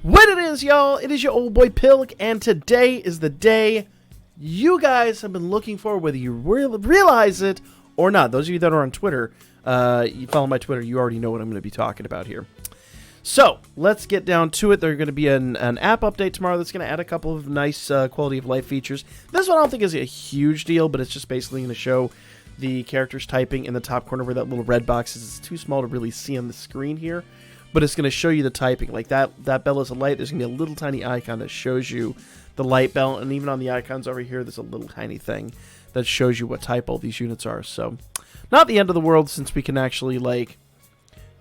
What it is, y'all? It is your old boy Pilk, and today is the day you guys have been looking for, whether you realize it or not. Those of you that are on Twitter, you follow my Twitter, you already know what I'm going to be talking about here. So, let's get down to it. There's going to be an app update tomorrow that's going to add a couple of nice quality of life features. This one I don't think is a huge deal, but it's just basically going to show the characters typing in the top corner where that little red box is. It's too small to really see on the screen here. But it's going to show you the typing. Like that bell is a light. There's going to be a little tiny icon that shows you the light bell. And even on the icons over here, there's a little tiny thing that shows you what type all these units are. So, not the end of the world since we can actually, like,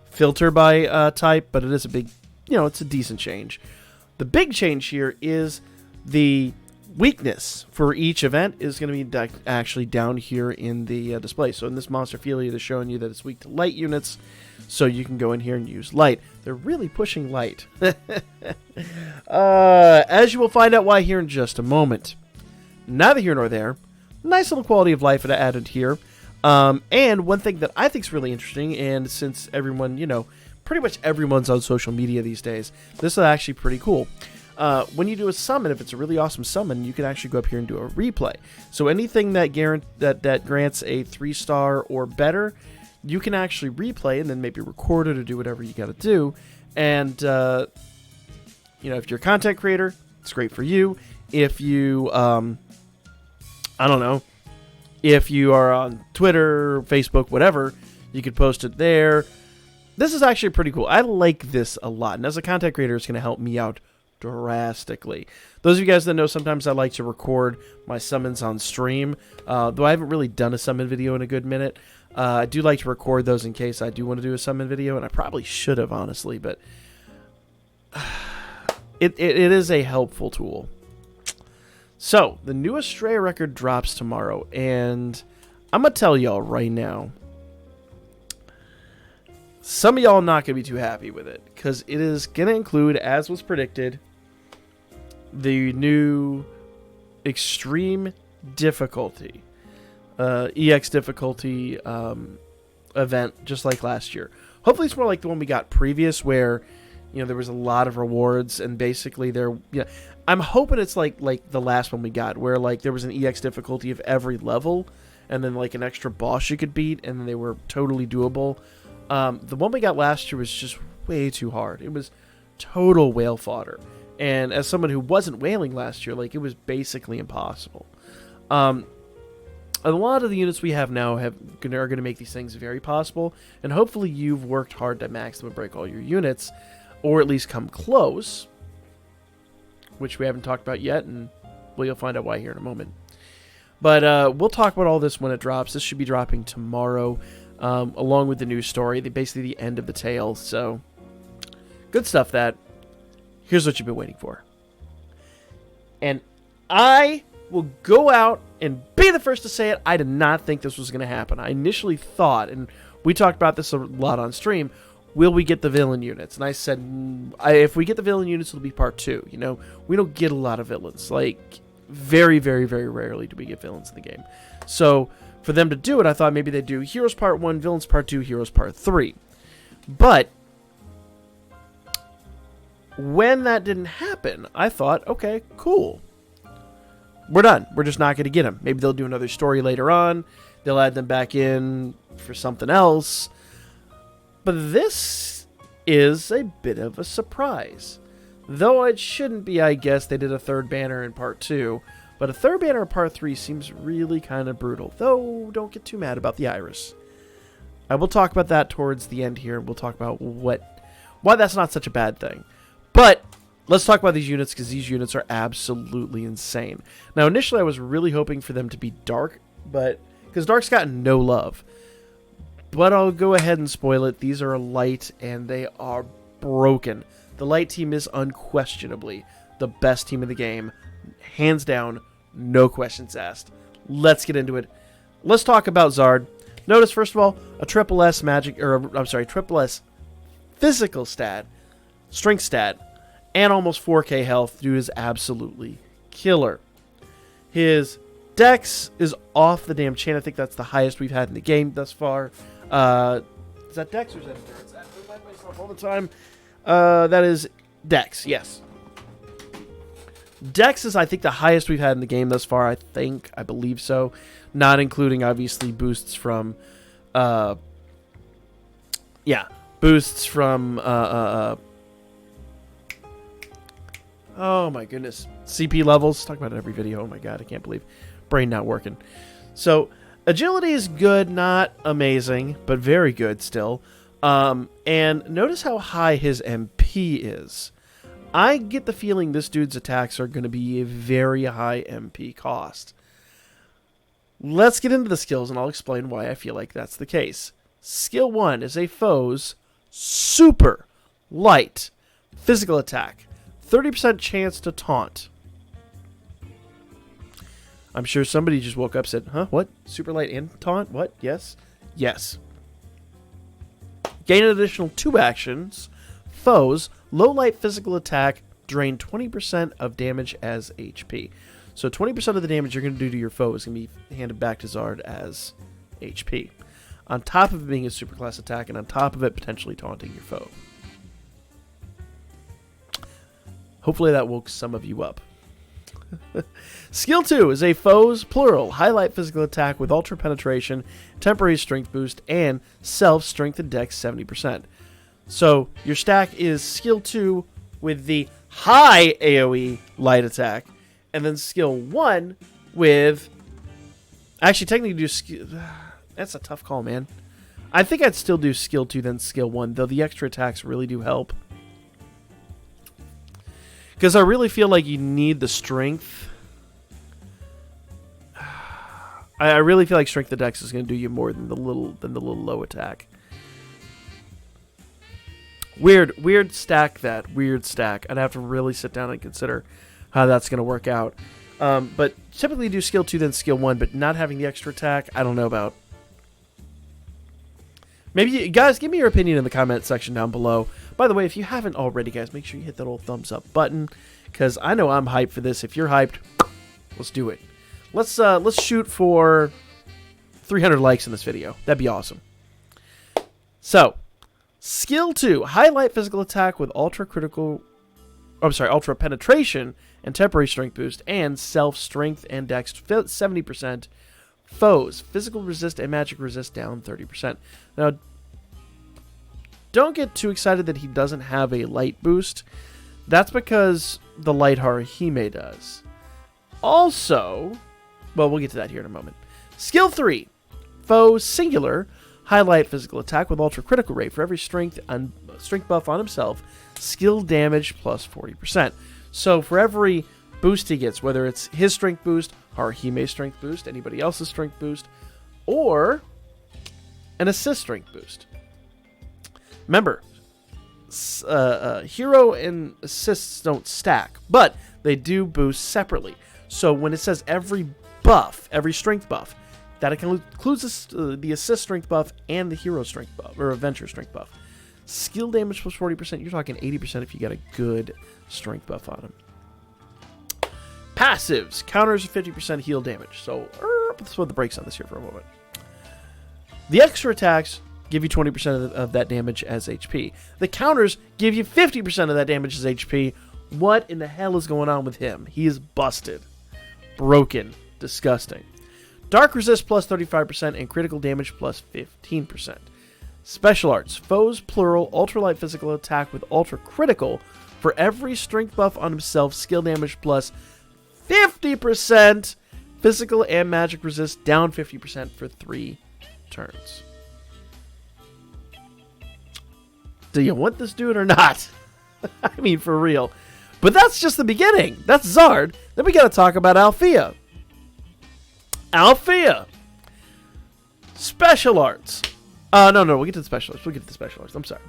filter by type. But it is a big, it's a decent change. The big change here is the weakness for each event is going to be actually down here in the display. So in this Monsterphilia, they're showing you that it's weak to light units, so you can go in here and use light. They're really pushing light. As you will find out why here in just a moment. Neither here nor there. Nice little quality of life added here. And one thing that I think is really interesting, and since everyone, pretty much everyone's on social media these days, this is actually pretty cool. When you do a summon, if it's a really awesome summon, you can actually go up here and do a replay. So anything that grants a 3-star or better, you can actually replay and then maybe record it or do whatever you got to do. And, if you're a content creator, it's great for you. If you, if you are on Twitter, Facebook, whatever, you could post it there. This is actually pretty cool. I like this a lot. And as a content creator, it's going to help me out drastically. Those of you guys that know, sometimes I like to record my summons on stream, though I haven't really done a summon video in a good minute. I do like to record those in case I do want to do a summon video, and I probably should have, honestly, but it is a helpful tool. So, the new Astrea record drops tomorrow, and I'm going to tell y'all right now, some of y'all are not going to be too happy with it, because it is going to include, as was predicted, the new extreme difficulty, EX difficulty event, just like last year. Hopefully it's more like the one we got previous, where there was a lot of rewards, and basically I'm hoping it's like the last one we got, where like there was an EX difficulty of every level, and then like an extra boss you could beat, and then they were totally doable. The one we got last year was just way too hard. It was total whale fodder. And as someone who wasn't whaling last year, like, it was basically impossible. A lot of the units we have now are going to make these things very possible. And hopefully you've worked hard to max them and break all your units, or at least come close, which we haven't talked about yet, and you'll find out why here in a moment. But we'll talk about all this when it drops. This should be dropping tomorrow, along with the news story, basically the end of the tale. So, good stuff. Here's what you've been waiting for. And I will go out and be the first to say it, I did not think this was going to happen. I initially thought, and we talked about this a lot on stream, will we get the villain units? And I said, if we get the villain units, it'll be part 2. We don't get a lot of villains. Like, very, very, very rarely do we get villains in the game. So, for them to do it, I thought maybe they'd do Heroes Part 1, Villains Part 2, Heroes Part 3. But when that didn't happen, I thought, okay, cool. We're done. We're just not going to get them. Maybe they'll do another story later on. They'll add them back in for something else. But this is a bit of a surprise. Though it shouldn't be, I guess. They did a third banner in Part 2. But a third banner in Part 3 seems really kind of brutal. Though, don't get too mad about the iris. I will talk about that towards the end here. We'll talk about why that's not such a bad thing. But let's talk about these units, because these units are absolutely insane. Now, initially I was really hoping for them to be dark, because dark's gotten no love. But I'll go ahead and spoil it. These are light, and they are broken. The light team is unquestionably the best team in the game. Hands down, no questions asked. Let's get into it. Let's talk about Zard. Notice, first of all, a triple S physical stat, strength stat, and almost 4k health. Dude is absolutely killer. His dex is off the damn chain. I think that's the highest we've had in the game thus far. Is that dex or is that endurance? I remind myself all the time. That is Dex, yes. Dex is, I think, the highest we've had in the game thus far. I believe so. Not including, obviously, boosts from, boosts from, oh my goodness, CP levels. Talk about it every video. Oh my god, I can't believe brain not working. So agility is good, not amazing, but very good still. And notice how high his MP is. I get the feeling this dude's attacks are going to be a very high MP cost. Let's get into the skills, and I'll explain why I feel like that's the case. Skill 1 is a foe's super light physical attack. 30% chance to taunt. I'm sure somebody just woke up and said, huh, what? Super light and taunt? What? Yes? Yes. Gain an additional 2 actions. Foes, low light physical attack, drain 20% of damage as HP. So 20% of the damage you're going to do to your foe is going to be handed back to Zard as HP. On top of it being a superclass attack, and on top of it potentially taunting your foe. Hopefully that woke some of you up. Skill 2 is a foe's, plural, highlight physical attack with ultra penetration, temporary strength boost, and self-strength and dex 70%. So your stack is skill 2 with the high AoE light attack, and then skill 1 with... Actually, technically do skill... That's a tough call, man. I think I'd still do skill 2 then skill 1, though the extra attacks really do help. Because I really feel like you need the strength. I really feel like strength of dex is going to do you more than the little low attack. Weird stack that. Weird stack. I'd have to really sit down and consider how that's going to work out. But typically do skill 2 then skill 1, but not having the extra attack, I don't know about. Maybe you guys give me your opinion in the comment section down below. By the way, if you haven't already, guys, make sure you hit that old thumbs up button, because I know I'm hyped for this. If you're hyped, let's do it. Let's shoot for 300 likes in this video. That'd be awesome. So, skill 2, highlight physical attack with ultra penetration and temporary strength boost, and self strength and dex 70%. Foes, physical resist and magic resist down 30%. Now, don't get too excited that he doesn't have a light boost. That's because the light Haruhime does. Also, well, we'll get to that here in a moment. Skill 3, foe singular, highlight physical attack with ultra critical rate for every strength buff on himself, skill damage plus 40%. So for every boost he gets, whether it's his strength boost, Haruhime's strength boost, anybody else's strength boost, or an assist strength boost. Remember, hero and assists don't stack, but they do boost separately. So when it says every buff, every strength buff, that includes the assist strength buff and the hero strength buff, or adventure strength buff. Skill damage plus 40%, you're talking 80% if you got a good strength buff on him. Passives, counters 50% heal damage. So, let's put the brakes on this here for a moment. The extra attacks give you 20% of that damage as HP. The counters give you 50% of that damage as HP. What in the hell is going on with him? He is busted. Broken. Disgusting. Dark resist plus 35% and critical damage plus 15%. Special arts, foes, plural, ultralight physical attack with ultra critical for every strength buff on himself, skill damage plus 50%, physical and magic resist down 50% for 3 turns. Do you want this dude or not? I mean, for real. But that's just the beginning. That's Zard. Then we got to talk about Alfia. Alfia. Special arts. No, we'll get to the special arts. I'm sorry.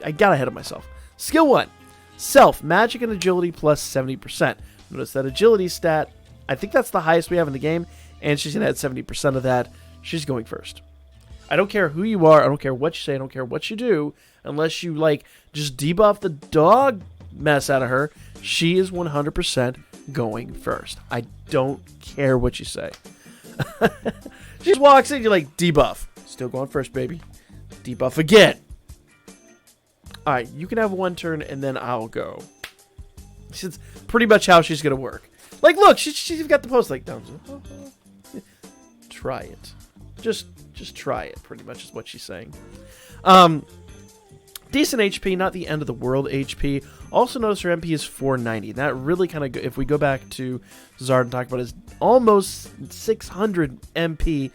I got ahead of myself. Skill 1. Self, magic and agility plus 70%. Notice that agility stat, I think that's the highest we have in the game, and she's going to add 70% of that. She's going first. I don't care who you are, I don't care what you say, I don't care what you do, unless you, just debuff the dog mess out of her, she is 100% going first. I don't care what you say. She just walks in, you're like, debuff. Still going first, baby. Debuff again. all right, you can have one turn and then I'll go. It's pretty much how she's going to work. Like, look, she's got the post like, try it. Just try it, pretty much is what she's saying. Decent HP, not the end of the world HP. Also notice her MP is 490. That really kind of, if we go back to Zard and talk about his almost 600 MP,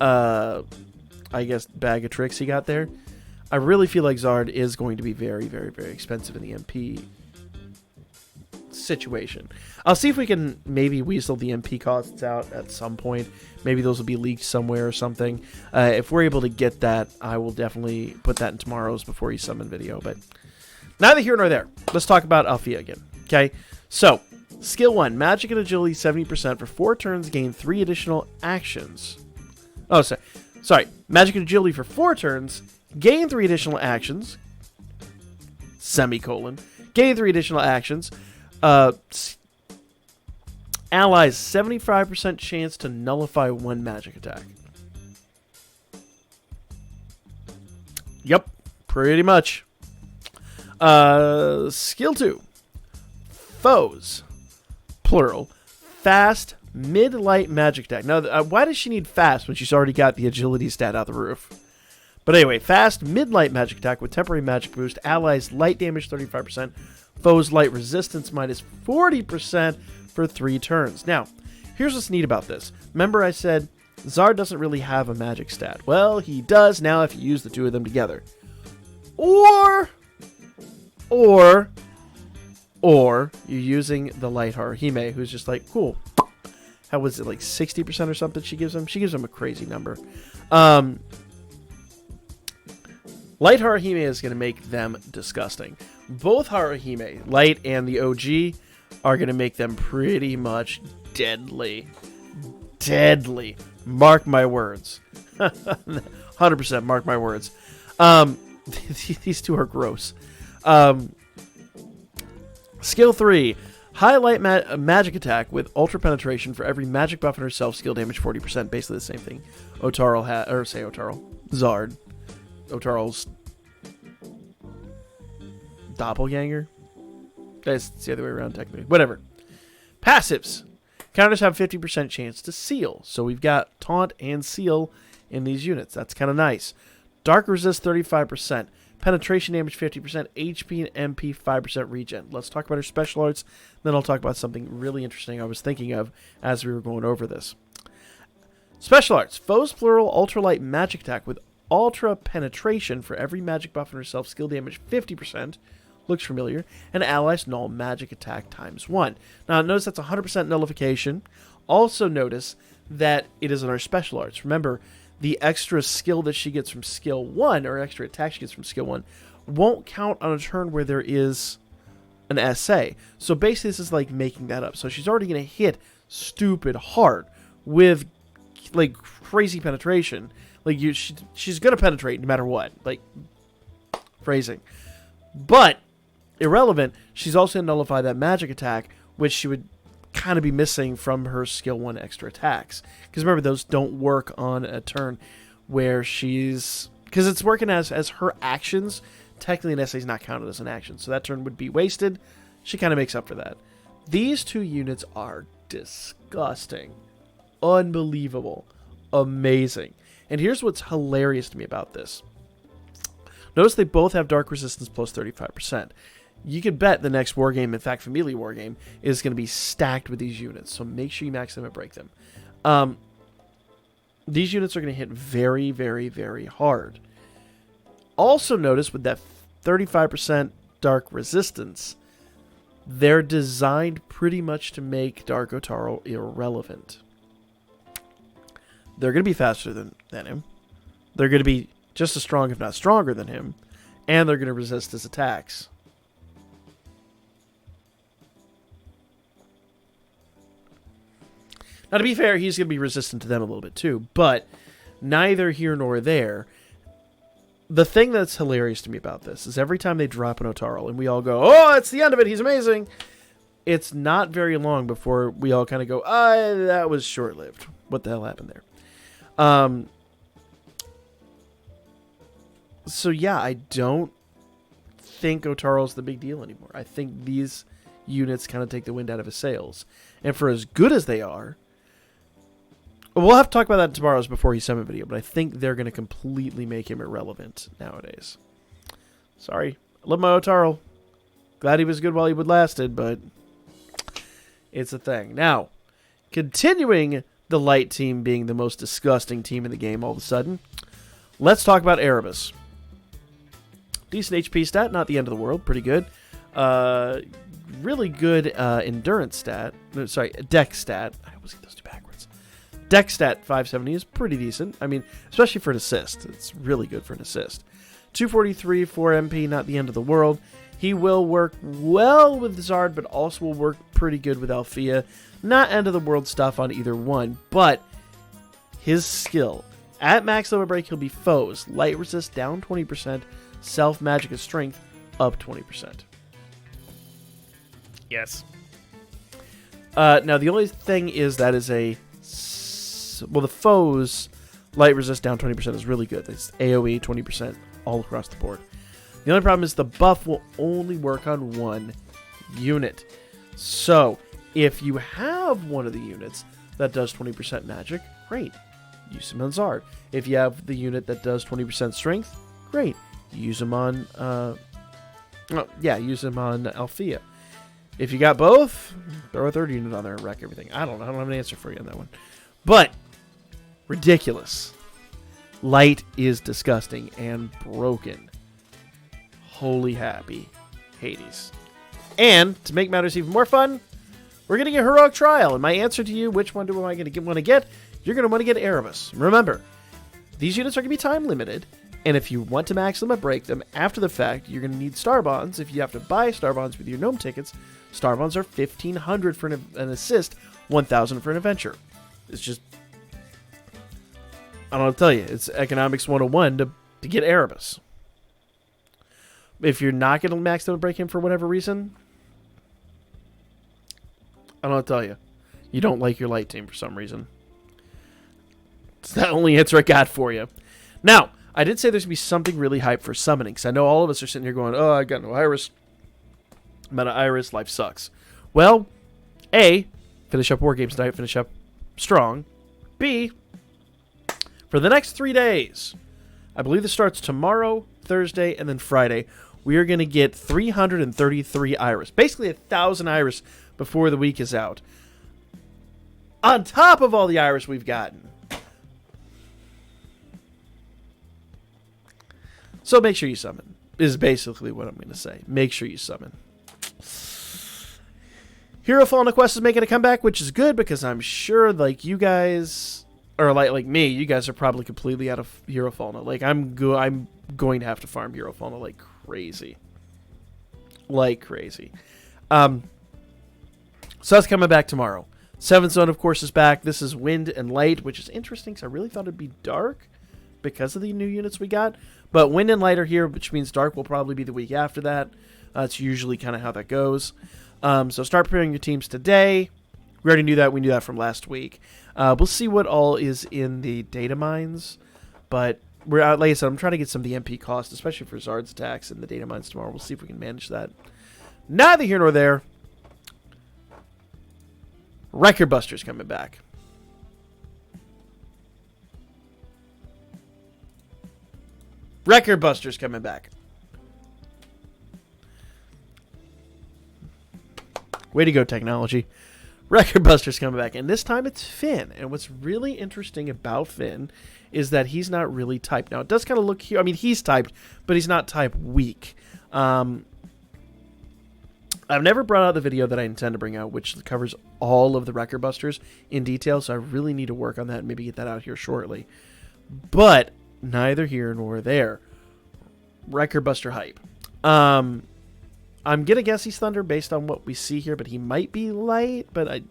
I guess, bag of tricks he got there. I really feel like Zard is going to be very, very, very expensive in the MP situation. I'll see if we can maybe weasel the MP costs out at some point. Maybe those will be leaked somewhere or something. If we're able to get that, I will definitely put that in tomorrow's Before You Summon video. But neither here nor there. Let's talk about Alfia again. Okay, so skill 1, Magic and Agility 70% for 4 turns, gain 3 additional actions. Oh, sorry. Magic and Agility for 4 turns, gain 3 additional actions. Semicolon. Gain 3 additional actions. Allies 75% chance to nullify 1 magic attack. Yep, pretty much. Skill 2. Foes, plural, fast, mid-light magic attack. Now, why does she need fast when she's already got the agility stat out the roof? But anyway, fast, mid-light magic attack with temporary magic boost. Allies light damage 35%. Foes light resistance minus 40% for 3 turns. Now, here's what's neat about this. Remember I said Zard doesn't really have a magic stat. Well, he does now if you use the 2 of them together. Or you're using the Light Haruhime, who's just like, cool. How was it, like 60% or something she gives him? She gives him a crazy number. Light Haruhime is going to make them disgusting. Both Haruhime, Light and the OG, are going to make them pretty much deadly. Deadly. Mark my words. 100% mark my words. These 2 are gross. Skill 3. Highlight magic attack with ultra penetration for every magic buff in herself. Skill damage 40%. Basically the same thing. Zard. Otarl's doppelganger. It's the other way around, technically. Whatever. Passives. Counters have 50% chance to seal. So we've got Taunt and Seal in these units. That's kind of nice. Dark Resist 35%. Penetration damage 50%. HP and MP 5% regen. Let's talk about her special arts. Then I'll talk about something really interesting I was thinking of as we were going over this. Special arts. Foes plural ultralight magic attack with ultra penetration for every magic buff in herself. Skill damage 50%. Looks familiar. And allies null magic attack times 1. Now notice that's 100% nullification. Also notice that it is in our special arts. Remember, the extra skill that she gets from skill 1, or extra attack she gets from skill 1, won't count on a turn where there is an SA. So basically this is like making that up. So she's already going to hit stupid hard with like crazy penetration. Like she's going to penetrate no matter what. Like, phrasing. But irrelevant, she's also going to nullify that magic attack, which she would kind of be missing from her skill 1 extra attacks. Because remember, those don't work on a turn where she's... Because it's working as her actions. Technically, an SA is not counted as an action. So that turn would be wasted. She kind of makes up for that. These 2 units are disgusting. Unbelievable. Amazing. And here's what's hilarious to me about this. Notice they both have Dark Resistance plus 35%. You could bet the next Wargame, in fact, Familia Wargame, is going to be stacked with these units. So make sure you max them and break them. These units are going to hit very, very, very hard. Also notice with that 35% Dark Resistance, they're designed pretty much to make Dark Otaro irrelevant. They're going to be faster than him. They're going to be just as strong, if not stronger than him. And they're going to resist his attacks. Now, to be fair, he's going to be resistant to them a little bit too, but neither here nor there. The thing that's hilarious to me about this is every time they drop an Otaro and we all go, oh, it's the end of it, he's amazing. It's not very long before we all kind of go, that was short-lived. What the hell happened there? So yeah, I don't think Otaro's the big deal anymore. I think these units kind of take the wind out of his sails. And for as good as they are, we'll have to talk about that tomorrow's Before He Summon video, but I think they're going to completely make him irrelevant nowadays. Sorry. I love my Otaro. Glad he was good while he would lasted, but it's a thing. Now, continuing the light team being the most disgusting team in the game all of a sudden, let's talk about Erebus. Decent HP stat, not the end of the world, pretty good. Really good endurance stat. No, sorry, dex stat. I always get those two backwards. Dex stat 570 is pretty decent. I mean, especially for an assist. It's really good for an assist. 243, 4 MP, not the end of the world. He will work well with Zard, but also will work pretty good with Alfia. Not end of the world stuff on either one, but his skill. At max limit break, he'll be foes. Light resist down 20%. Self magic and strength up 20%. Yes. Now, the only thing is that is a... Well, the foes light resist down 20% is really good. It's AoE 20% all across the board. The only problem is the buff will only work on one unit. So, if you have one of the units that does 20% magic, great. Use him on Zard. If you have the unit that does 20% strength, great. Use him on... use him on Alfia. If you got both, throw a third unit on there and wreck everything. I don't know. I don't have an answer for you on that one. But, ridiculous. Light is disgusting and broken. Holy happy Hades. And, to make matters even more fun, we're going to get Heroic Trial. And my answer to you, which one do I want to get? You're going to want to get Erebus. Remember, these units are going to be time limited. And if you want to max them or break them after the fact, you're going to need Star Bonds. If you have to buy Star Bonds with your Gnome tickets, Star Bonds are 1,500 for an assist, 1,000 for an adventure. It's just... I don't know what to tell you. It's Economics 101 to get Erebus. If you're not going to max them and break him for whatever reason, I don't know what to tell you. You don't like your light team for some reason. It's the only answer I got for you. Now, I did say there's going to be something really hype for summoning, because I know all of us are sitting here going, oh, I got no Iris. I'm out of Iris. Life sucks. Well, A, finish up War Games tonight, finish up strong. B, for the next 3 days, I believe this starts tomorrow, Thursday, and then Friday, we are going to get 333 Iris. Basically 1,000 Iris before the week is out. On top of all the Iris we've gotten. So make sure you summon, is basically what I'm going to say. Make sure you summon. Hero Fauna Quest is making a comeback, which is good because I'm sure, like, you guys, or like me, you guys are probably completely out of Hero Fauna. Like, I'm going to have to farm Hero Fauna like crazy. Like crazy. So that's coming back tomorrow. 7th Zone, of course, is back. This is Wind and Light, which is interesting because I really thought it'd be Dark because of the new units we got. But Wind and Light are here, which means Dark will probably be the week after that. That's usually kind of how that goes. So start preparing your teams today. We already knew that. We knew that from last week. We'll see what all is in the data mines. But we're like I said, I'm trying to get some of the MP cost, especially for Zard's attacks in the data mines tomorrow. We'll see if we can manage that. Neither here nor there. Record Buster's coming back. Record Buster's coming back. Way to go, technology. Record Buster's coming back. And this time it's Finn. And what's really interesting about Finn is that he's not really typed. Now, it does kind of look here. I mean, he's typed, but he's not type weak. I've never brought out the video that I intend to bring out, which covers all of the Record Busters in detail. So I really need to work on that and maybe get that out here shortly. But neither here nor there. Record Buster hype. I'm going to guess he's Thunder based on what we see here, but he might be light. But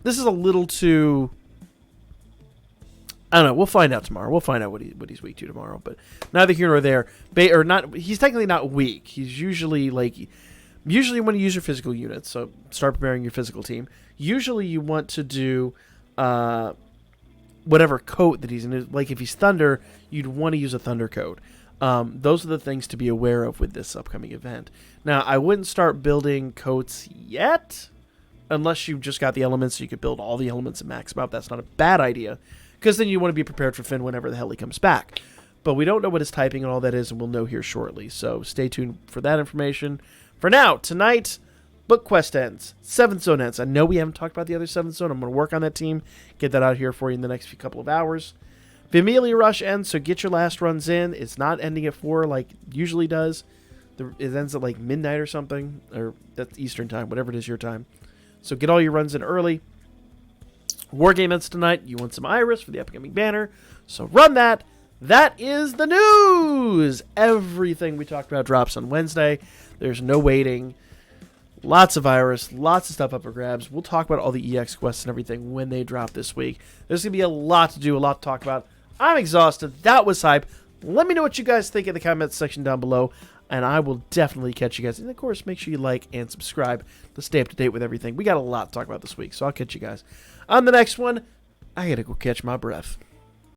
this is a little too... I don't know. We'll find out tomorrow. We'll find out what he's weak to tomorrow. But neither here nor there. He's technically not weak. He's usually usually when you use your physical units, so start preparing your physical team. Usually you want to do whatever coat that he's in. Like if he's Thunder, you'd want to use a Thunder coat. Those are the things to be aware of with this upcoming event. Now, I wouldn't start building coats yet, unless you just got the elements, so you could build all the elements at max amount. That's not a bad idea, because then you want to be prepared for Finn whenever the hell he comes back. But we don't know what his typing and all that is, and we'll know here shortly. So stay tuned for that information. For now, tonight, Book Quest ends. 7th Zone ends. I know we haven't talked about the other 7th Zone. I'm going to work on that team, get that out here for you in the next couple of hours. Vimelia Rush ends, so get your last runs in. It's not ending at 4 like it usually does. It ends at like midnight or something, or that's Eastern time, whatever it is your time. So get all your runs in early. Wargame ends tonight. You want some Iris for the upcoming banner, so run that. That is the news. Everything we talked about drops on Wednesday. There's no waiting. Lots of Iris, lots of stuff up for grabs. We'll talk about all the EX quests and everything when they drop this week. There's going to be a lot to do, a lot to talk about. I'm exhausted. That was hype. Let me know what you guys think in the comments section down below, and I will definitely catch you guys. And, of course, make sure you like and subscribe to stay up to date with everything. We got a lot to talk about this week, so I'll catch you guys on the next one. I got to go catch my breath.